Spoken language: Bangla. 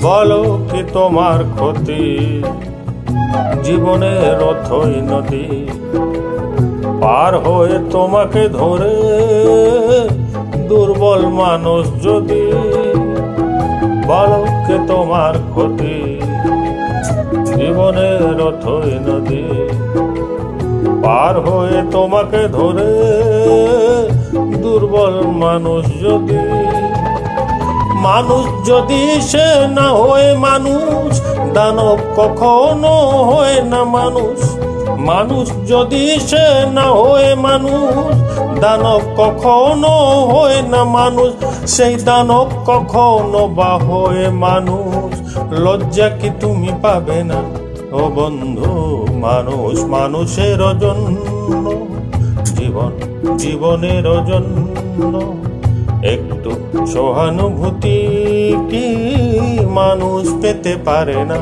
বলো কি তোমার ক্ষতি, জীবনের অথই নদী পার হয়ে তোমাকে ধরে দুর্বল মানুষ যদি। বলো কি তোমার ক্ষতি, জীবনের অথই নদী পার হয়ে তোমাকে ধরে দুর্বল মানুষ যদি। মানুষ যদি সে না হয় মানুষ, দানব কখনো হয় না মানুষ। মানুষ যদি সে না হয় মানুষ, দানব কখনো হয় না মানুষ। সেই দানব কখনো বা হয় মানুষ, লজ্জা কি তুমি পাবে না ও বন্ধু? মানুষ মানুষের জন্য, জীবন জীবনের জন্য একটু সহানুভূতি কি মানুষ পেতে পারে না?